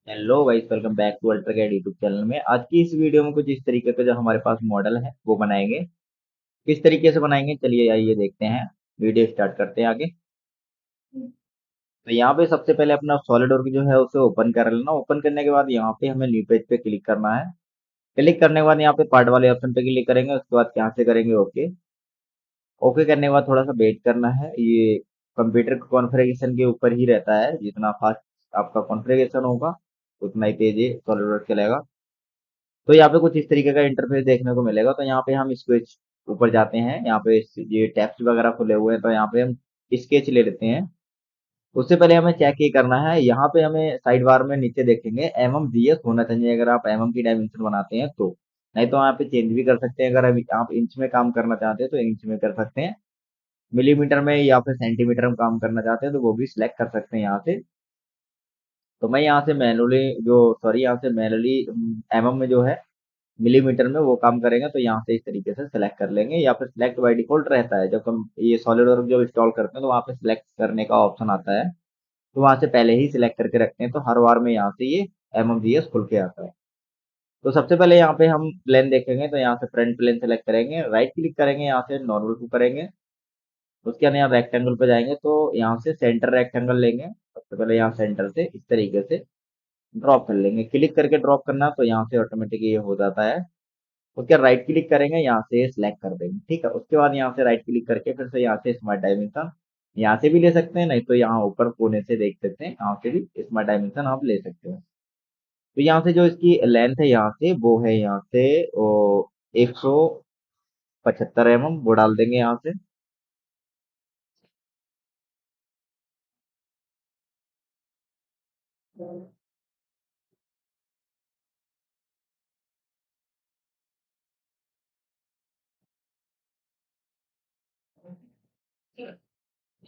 Hello guys, welcome back to ultra CAD YouTube channel में। आज की इस वीडियो में कुछ इस तरीके का जो हमारे पास मॉडल है वो बनाएंगे। किस तरीके से बनाएंगे, चलिए आइए देखते हैं। वीडियो स्टार्ट करते हैं आगे। तो यहाँ पे सबसे पहले अपना सॉलिडवर्क जो है उसे ओपन कर लेना। ओपन करने के बाद यहाँ पे हमें न्यू पेज पे क्लिक करना है। क्लिक करने के बाद यहाँ पे पार्ट वाले ऑप्शन पे क्लिक करेंगे, उसके बाद यहाँ से करेंगे ओके। ओके करने के बाद थोड़ा सा वेट करना है। ये कंप्यूटर कॉन्फ़िगरेशन के ऊपर ही रहता है, जितना फास्ट आपका कॉन्फ़िगरेशन होगा उतना ही तेज ये सॉलिडवर्क चलेगा। तो यहाँ पे कुछ इस तरीके का इंटरफेस देखने को मिलेगा। तो यहाँ पे हम स्केच ऊपर जाते हैं, यहाँ पे ये टैब्स वगैरह खुले हुए हैं, तो यहाँ पे हम स्केच ले लेते हैं। उससे पहले हमें चेक ये करना है, यहाँ पे हमें साइड बार में नीचे देखेंगे जीएस होना चाहिए अगर आप की डायमेंशन बनाते हैं तो। नहीं तो यहाँ पे चेंज भी कर सकते हैं। अगर अभी आप इंच में काम करना चाहते हैं तो इंच में कर सकते हैं। मिलीमीटर में या फिर सेंटीमीटर में काम करना चाहते हैं तो वो भी सिलेक्ट कर सकते हैं यहाँ से। तो मैं यहाँ से मैनुअली जो सॉरी यहाँ से मैनुअली में जो है मिलीमीटर में वो काम करेंगे, तो यहाँ से इस तरीके से सिलेक्ट कर लेंगे। या फिर सिलेक्ट बाय डिफॉल्ट रहता है, जब हम ये सॉलिडवर्क जब इंस्टॉल करते हैं तो वहाँ पे सिलेक्ट करने का ऑप्शन आता है। तो वहाँ से पहले ही सिलेक्ट करके रखते हैं, तो हर बार में यहाँ से ये जीएस खुल के आता है। तो सबसे पहले यहाँ पे हम प्लेन देखेंगे, तो यहाँ से फ्रंट प्लेन सेलेक्ट करेंगे, राइट क्लिक करेंगे, यहाँ से नॉर्मल को करेंगे। उसके बाद यहाँ रेक्टेंगल पे जाएंगे, तो यहाँ से सेंटर रेक्टेंगल लेंगे। सबसे पहले यहाँ सेंटर से इस तरीके से ड्रॉप कर लेंगे। क्लिक करके ड्रॉप करना, तो यहाँ से ऑटोमेटिक ये हो जाता है। उसके राइट क्लिक करेंगे, यहाँ से सिलेक्ट कर देंगे, ठीक है। उसके बाद यहाँ से राइट क्लिक करके फिर से यहाँ से स्मार्ट डायमेंशन यहाँ से भी ले सकते हैं, नहीं तो यहाँ ऊपर कोने से देख सकते हैं, यहाँ से भी स्मार्ट डायमेंशन आप ले सकते हैं। तो यहाँ से जो इसकी लेंथ है यहाँ से वो है यहाँ से 175 वो डाल देंगे यहाँ से।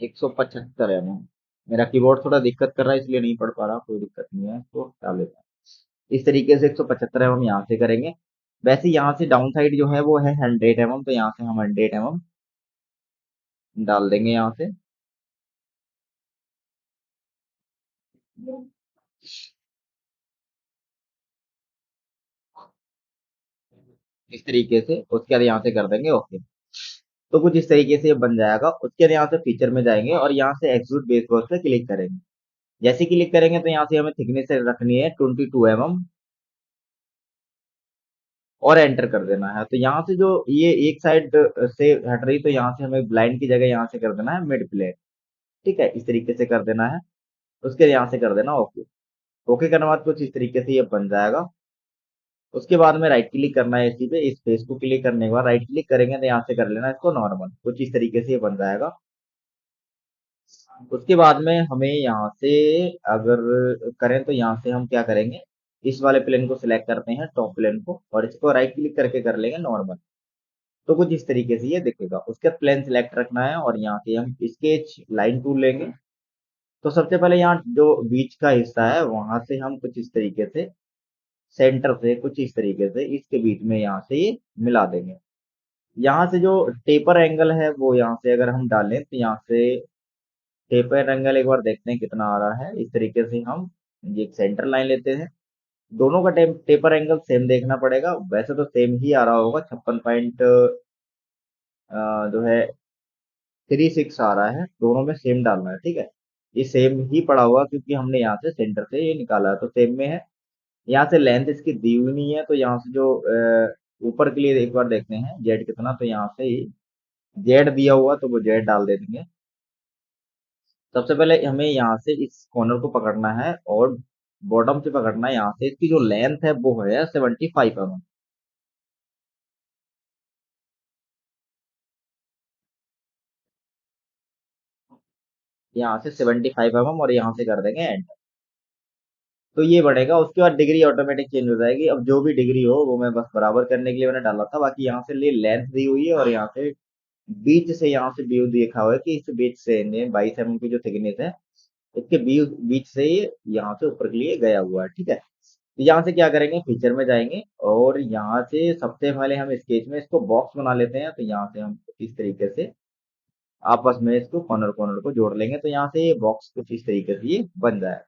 175 मेरा कीबोर्ड थोड़ा दिक्कत कर रहा है इसलिए नहीं पढ़ पा रहा, कोई दिक्कत नहीं है, तो डाल देता हूँ। इस तरीके से 175 यहाँ से करेंगे। वैसे यहाँ से डाउन साइड जो है वो है 100 तो यहाँ से हम 100 डाल देंगे यहाँ से। इस तरीके से उसके बाद यहाँ से कर देंगे ओके। तो कुछ इस तरीके से ये बन जाएगा। उसके बाद यहाँ से फीचर में जाएंगे और यहाँ से एक्सट्रूड बेस बॉस पे क्लिक करेंगे। जैसे क्लिक करेंगे तो यहाँ से हमें थिकनेस रखनी है 22 और एंटर कर देना है। तो यहाँ से जो ये एक साइड से हट रही, तो यहाँ से हमें ब्लाइंड की जगह यहाँ से कर देना है मिड प्लेन, ठीक है, इस तरीके से कर देना है। उसके यहाँ से कर देना ओके। ओके करने के बाद कुछ इस तरीके से ये बन जाएगा। उसके बाद में राइट क्लिक करना है इसी पे, इस फेस को क्लिक करने के बाद राइट क्लिक करेंगे तो यहाँ से कर लेना इसको नॉर्मल, कुछ इस तरीके से ये बन जाएगा। उसके बाद में हमें यहाँ से अगर करें तो यहाँ से हम क्या करेंगे, इस वाले प्लेन को सिलेक्ट करते हैं, टॉप प्लेन को, और इसको राइट क्लिक करके कर लेंगे नॉर्मल। तो कुछ इस तरीके से ये दिखेगा। उसके बाद प्लेन सिलेक्ट रखना है और यहाँ से हम स्केच लाइन टूल लेंगे। तो सबसे पहले यहाँ जो बीच का हिस्सा है वहां से हम कुछ इस तरीके से सेंटर से कुछ इस तरीके से इसके बीच में यहाँ से ये मिला देंगे। यहाँ से जो टेपर एंगल है वो यहाँ से अगर हम डालें तो यहाँ से टेपर एंगल एक बार देखते हैं कितना आ रहा है। इस तरीके से हम ये एक सेंटर लाइन लेते हैं। दोनों का टेपर एंगल सेम देखना पड़ेगा, वैसे तो सेम ही आ रहा होगा, 56 पॉइंट जो है 36 आ रहा है, दोनों में सेम डालना है, ठीक है। ये सेम ही पड़ा हुआ क्योंकि हमने यहाँ से सेंटर से ये निकाला है तो सेम में है। यहाँ से लेंथ इसकी दी हुई नहीं है, तो यहाँ से जो ऊपर के लिए एक बार देखते हैं जेड कितना, तो यहाँ से ही जेड दिया हुआ तो वो जेड डाल दे देंगे। सबसे पहले हमें यहाँ से इस कॉर्नर को पकड़ना है और बॉटम से पकड़ना है। यहाँ से इसकी जो लेंथ है वो है 75 यहाँ से 75 और यहाँ से कर देंगे एंटर। तो ये बढ़ेगा। उसके बाद डिग्री ऑटोमेटिक चेंज हो जाएगी। अब जो भी डिग्री हो वो मैं बस बराबर करने के लिए मैंने डाला था, बाकी यहाँ से लिए लेंथ दी हुई है और यहाँ से बीच से यहाँ से व्यू देखा हुआ है कि इस बीच से 22 की जो थिकनेस है इसके बीच से ये यहाँ से ऊपर के लिए गया हुआ है, ठीक है। तो यहाँ से क्या करेंगे, फीचर में जाएंगे और यहाँ से सबसे पहले हम स्केच में इसको बॉक्स बना लेते हैं। तो यहाँ से हम इस तरीके से आपस में इसको कॉर्नर कॉर्नर को जोड़ लेंगे, तो यहाँ से ये बॉक्स कुछ इस तरीके से ये बन जाए।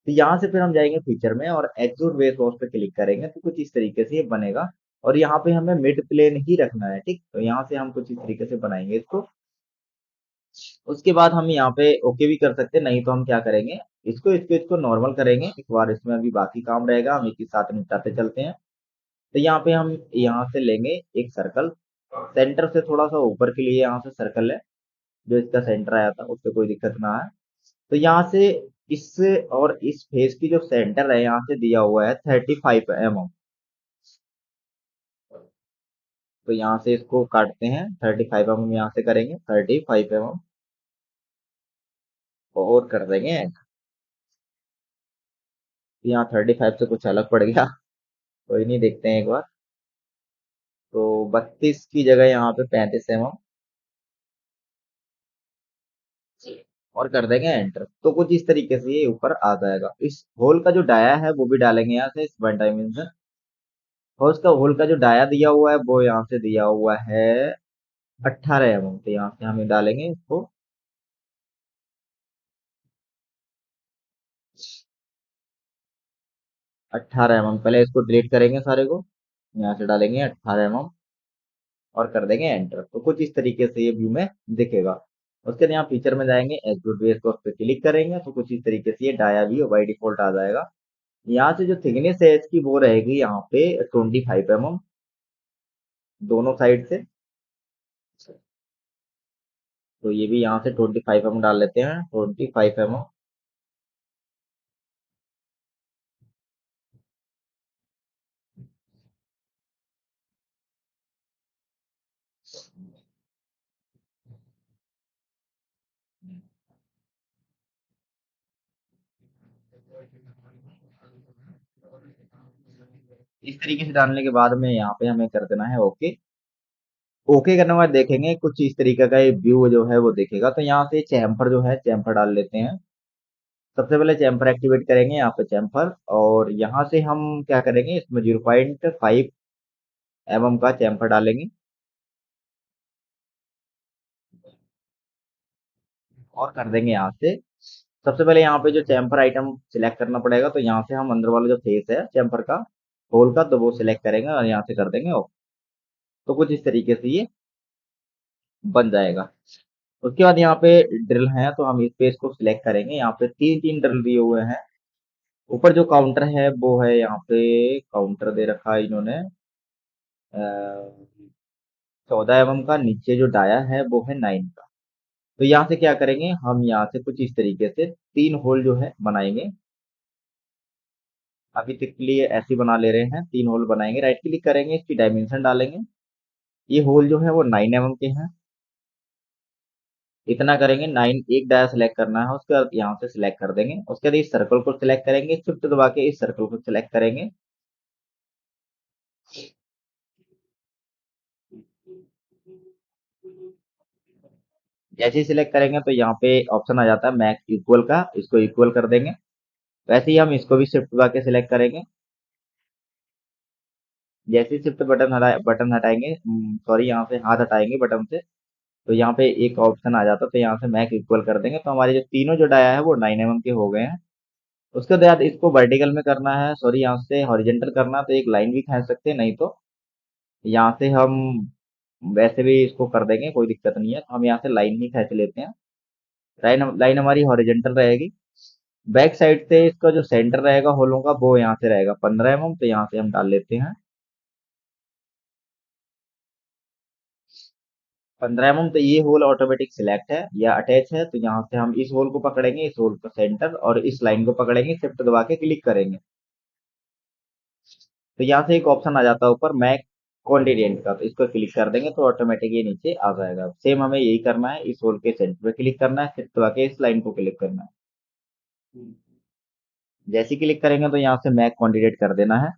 तो यहाँ से फिर हम जाएंगे फीचर में और एक्सट्रूड बेस बॉस पे क्लिक करेंगे तो कुछ इस तरीके से ये बनेगा। और यहाँ पे हमें मिड प्लेन ही रखना है, ठीक। तो यहाँ से हम कुछ इस तरीके से बनाएंगे इसको। उसके बाद हम यहाँ पे ओके भी कर सकते हैं, नहीं तो हम क्या करेंगे, इसको इसको इसको नॉर्मल करेंगे एक बार। इसमें अभी बाकी काम रहेगा, हम एक ही साथ निपटाते चलते हैं। तो यहाँ पे हम यहाँ से लेंगे एक सर्कल, सेंटर से थोड़ा सा ऊपर के लिए यहाँ से सर्कल है, जो इसका सेंटर आया था उससे कोई दिक्कत ना है। तो यहाँ से इस और इस फेस की जो सेंटर है यहाँ से दिया हुआ है 35 mm। तो यहाँ से इसको काटते हैं, 35 mm यहाँ से करेंगे, 35 mm और कर देंगे। यहाँ 35 से कुछ अलग पड़ गया, कोई नहीं, देखते हैं एक बार। तो 32 की जगह यहाँ पे 35 mm और कर देंगे एंटर। तो कुछ इस तरीके से ये ऊपर आ जाएगा। इस होल का जो डाया है वो भी डालेंगे यहाँ से, इस वन डायमेंशन। और उसका होल का जो डाया दिया हुआ है वो यहाँ से दिया हुआ है 18 mm। तो यहाँ से हम ये डालेंगे इसको। 18 mm, पहले इसको डिलीट करेंगे सारे को। यहाँ से डालेंगे 18 mm और कर देंगे एंटर। तो कुछ इस तरीके से ये व्यू में दिखेगा। उसके बाद यहाँ फीचर में जाएंगे, एक्सट्रूड बेस को उस पर क्लिक करेंगे तो कुछ इस तरीके से ये डाया भी बाई डिफॉल्ट आ जाएगा। यहाँ से जो थिकनेस है इसकी वो रहेगी यहाँ पे 25 mm दोनों साइड से। तो ये भी यहाँ से 25 mm डाल लेते हैं, 25 mm। इस तरीके से डालने के बाद में यहाँ पे हमें कर देना है ओके। ओके करने के बाद देखेंगे कुछ इस तरीके का ये व्यू जो है वो दिखेगा। तो यहाँ से चैम्फर जो है, चैम्फर डाल लेते हैं। सबसे पहले चैम्फर एक्टिवेट करेंगे, यहाँ पे चैम्फर। और यहाँ से हम क्या करेंगे, इसमें 0.5 mm का चैम्फर डालेंगे और कर देंगे यहाँ से। सबसे पहले यहाँ पे जो चैम्फर आइटम सिलेक्ट करना पड़ेगा, तो यहाँ से हम अंदर वाला जो फेस है चैम्फर का, होल का, तो वो सिलेक्ट करेंगे और यहाँ से कर देंगे ओके। तो कुछ इस तरीके से ये बन जाएगा। उसके बाद यहाँ पे ड्रिल है, तो हम इस पे इसको सिलेक्ट करेंगे। यहाँ पे तीन तीन ड्रिल दिए हुए हैं। ऊपर जो काउंटर है वो है, यहाँ पे काउंटर दे रखा है इन्होंने 14 mm का। नीचे जो डाया है वो है 9 का। तो यहाँ से क्या करेंगे, हम यहाँ से कुछ इस तरीके से तीन होल जो है बनाएंगे। अभी तक के लिए ऐसे ही बना ले रहे हैं, तीन होल बनाएंगे। राइट क्लिक करेंगे, इसकी डायमेंशन डालेंगे। ये होल जो है वो 9 mm के हैं। इतना करेंगे, 9 एक डाया सिलेक्ट करना है, उसके बाद यहाँ से सिलेक्ट कर देंगे। उसके बाद इस सर्कल को सिलेक्ट करेंगे, शिफ्ट दबा के इस सर्कल को सिलेक्ट करेंगे। जैसे ही सिलेक्ट करेंगे तो यहाँ पे ऑप्शन आ जाता है मैक इक्वल का, इसको इक्वल कर देंगे। वैसे ही हम इसको भी शिफ्ट दबा के सिलेक्ट करेंगे। जैसे ही शिफ्ट बटन हटाएंगे, सॉरी, यहाँ से हाथ हटाएंगे बटन से, तो यहाँ पे एक ऑप्शन आ जाता है, तो यहाँ से मैक इक्वल कर देंगे। तो हमारे जो तीनों जो डाया है वो 9 mm के हो गए हैं। उसके बाद इसको वर्टिकल में करना है, सॉरी, यहाँ से हॉरिजेंटल करना है, तो एक लाइन भी खींच सकते हैं, नहीं तो यहाँ से हम वैसे भी इसको कर देंगे, कोई दिक्कत नहीं है। तो हम यहाँ से लाइन ही खींच लेते हैं। लाइन लाइन हमारी हॉरिजेंटल रहेगी। बैक साइड से इसका जो सेंटर रहेगा होलों का वो यहाँ से रहेगा 15 mm। तो यहाँ से हम डाल लेते हैं 15 mm। तो ये होल ऑटोमेटिक सिलेक्ट है या अटैच है, तो यहाँ से हम इस होल को पकड़ेंगे, इस होल का सेंटर, और इस लाइन को पकड़ेंगे, शिफ्ट दबा के क्लिक करेंगे। तो यहाँ से एक ऑप्शन आ जाता है ऊपर मैक कॉन्टिनेंट का, तो इसको क्लिक कर देंगे तो ऑटोमेटिक ये नीचे आ जाएगा। सेम हमें यही करना है, इस होल के सेंटर पे क्लिक करना है, शिफ्ट दबा के इस लाइन को क्लिक करना है। जैसे ही क्लिक करेंगे तो यहाँ से मैक कॉन्टिनेंट कर देना है।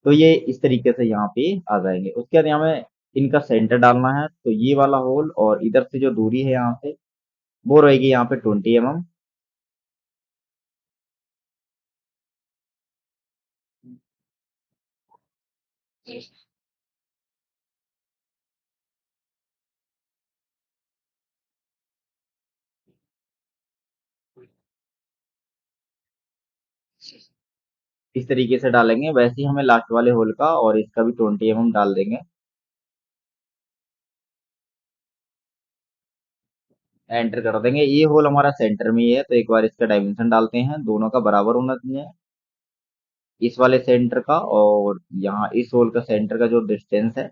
तो ये इस तरीके से यहाँ पे आ जाएंगे। उसके बाद यहाँ में इनका सेंटर डालना है, तो ये वाला होल और इधर से जो दूरी है यहाँ से वो रहेगी यहाँ पे 20 mm। इस तरीके से डालेंगे। वैसे ही हमें लास्ट वाले होल का और इसका भी 20 mm डाल देंगे। एंटर कर देंगे। ये होल हमारा सेंटर में ही है, तो एक बार इसका डायमेंशन डालते हैं, दोनों का बराबर होना चाहिए। इस वाले सेंटर का और यहाँ इस होल का सेंटर का जो डिस्टेंस है,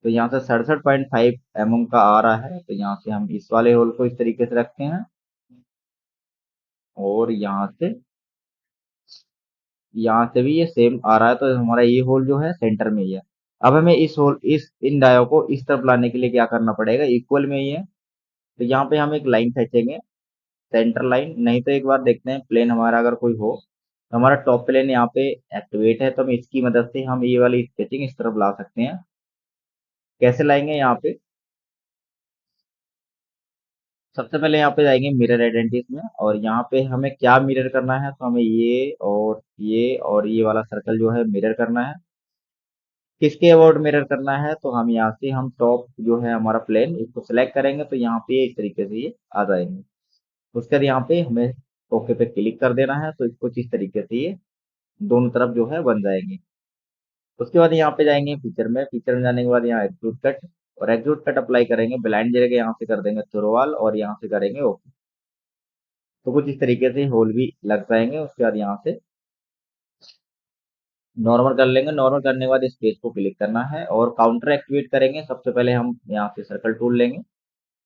तो यहाँ से 67.5 mm का आ रहा है। तो यहाँ से हम इस वाले होल को इस तरीके से रखते हैं और यहाँ से भी ये सेम आ रहा है, तो हमारा ये होल जो है सेंटर में ही है। अब हमें इस इन डायों को इस तरफ लाने के लिए क्या करना पड़ेगा, इक्वल में ही है, तो यहाँ पे हम एक लाइन खींचेंगे, सेंटर लाइन। नहीं तो एक बार देखते हैं प्लेन हमारा अगर कोई हो, तो हमारा टॉप प्लेन यहाँ पे एक्टिवेट है, तो हम इसकी मदद से हम ये वाली स्केचिंग इस तरफ ला सकते हैं। कैसे लाएंगे, यहाँ पे सबसे पहले यहाँ पे जाएंगे मिरर आइडेंटिटीज में, और यहाँ पे हमें क्या मिरर करना है, तो हमें ये वाला सर्कल जो है मिरर करना है। किसके अबाउट मिरर करना है, तो हम यहाँ से हम टॉप जो है हमारा प्लेन इसको सिलेक्ट करेंगे, तो यहाँ पे इस तरीके से ये आ जाएंगे। उसके बाद यहाँ पे हमें ओके पे क्लिक कर देना है, तो इसको इस तरीके से ये दोनों तरफ जो है बन जाएंगे। उसके बाद यहाँ पे जाएंगे फीचर में जाने के बाद यहाँ एक्सट्रूड कट, और एक्सट्रूड कट अप्लाई करेंगे, ब्लाइंड जगह यहाँ से कर देंगे थ्रोवाल, और यहाँ से करेंगे ओके। तो कुछ इस तरीके से होल भी लग जाएंगे। उसके बाद यहाँ से नॉर्मल कर लेंगे। नॉर्मल करने के बाद इस पेज को क्लिक करना है और काउंटर एक्टिवेट करेंगे। सबसे पहले हम यहाँ से सर्कल टूल लेंगे,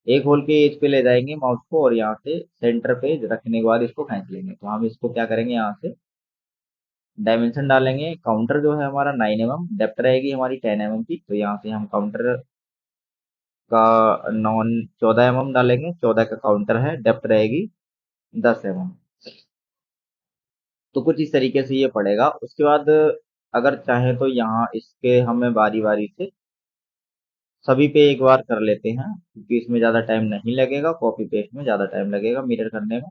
एक होल के एज पे ले जाएंगे माउस को, और यहाँ से सेंटर पे रखने के बाद इसको खींच लेंगे। तो हम इसको क्या करेंगे, यहाँ से डायमेंशन डालेंगे। काउंटर जो है हमारा 9 mm, डेप्थ रहेगी हमारी 10 mm की, तो यहाँ से हम काउंटर का नॉन 14 mm डालेंगे। 14 का काउंटर है, डेप्थ रहेगी 10 mm। तो कुछ इस तरीके से ये पड़ेगा। उसके बाद अगर चाहें तो यहाँ इसके हमें बारी बारी से सभी पे एक बार कर लेते हैं, क्योंकि इसमें ज़्यादा टाइम नहीं लगेगा, कॉपी पेस्ट में ज़्यादा टाइम लगेगा मिरर करने में।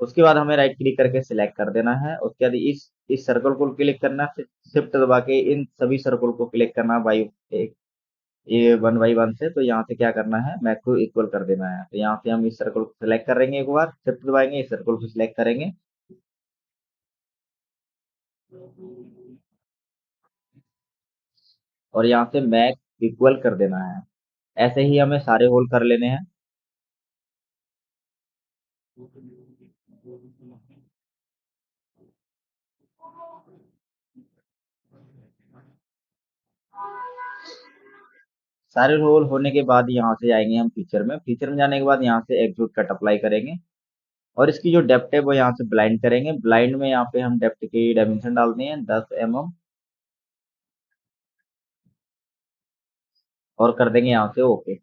उसके बाद हमें राइट क्लिक करके सिलेक्ट कर देना है। उसके बाद इस सर्कल को क्लिक करना है, शिफ्ट दबा के इन सभी सर्कल को क्लिक करना है बाई एक, ये 1 बाई 1 से। तो यहाँ से क्या करना है, मैक को इक्वल कर देना है। तो यहाँ से हम इस सर्कल को सिलेक्ट करेंगे, एक बार शिफ्ट दबाएंगे, इस सर्कल को सिलेक्ट करेंगे, और यहाँ से मैक इक्वल कर देना है। ऐसे ही हमें सारे होल कर लेने हैं। सारे रोल होने के बाद यहाँ से जाएंगे हम फीचर में जाने के बाद यहाँ से एक्सट्रूड कट अप्लाई करेंगे, और इसकी जो डेप्थ है वो यहाँ से ब्लाइंड करेंगे। ब्लाइंड में यहाँ पे हम डेप्थ की डायमेंशन डालते हैं 10 mm, और कर देंगे यहाँ से ओके।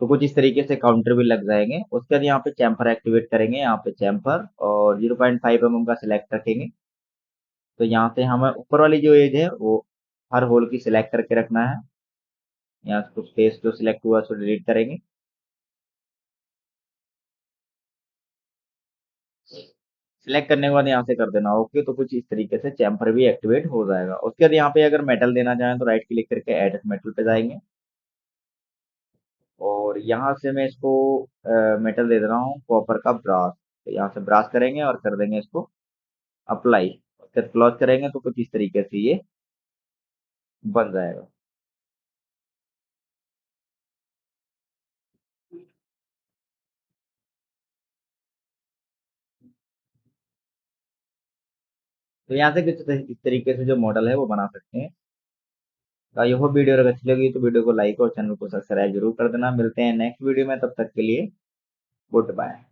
तो कुछ इस तरीके से काउंटर भी लग जाएंगे। उसके बाद यहाँ पे चैम्फर एक्टिवेट करेंगे, यहाँ पे चैम्फर और 0.5 mm का सिलेक्ट रखेंगे। तो यहाँ से हमें ऊपर वाली जो एज है वो हर होल की सिलेक्ट करके रखना है। यहाँ से कुछ फेस जो सिलेक्ट हुआ उसको डिलीट करेंगे। सिलेक्ट करने के बाद यहाँ से कर देना ओके। तो कुछ इस तरीके से चैम्फर भी एक्टिवेट हो जाएगा। उसके बाद यहाँ पे अगर मेटल देना चाहें तो राइट क्लिक करके एड मेटल पे जाएंगे, और यहाँ से मैं इसको मेटल दे दे रहा हूँ कॉपर का ब्रास। तो यहाँ से ब्रास करेंगे और कर देंगे इसको अप्लाई। उसके बाद क्लोज करेंगे, तो कुछ इस तरीके से ये बन जाएगा। तो यहाँ से कुछ इस तरीके से जो मॉडल है वो बना सकते हैं। तो ये हो वीडियो अगर अच्छी लगी तो वीडियो को लाइक और चैनल को सब्सक्राइब जरूर कर देना। मिलते हैं नेक्स्ट वीडियो में, तब तक के लिए गुड बाय।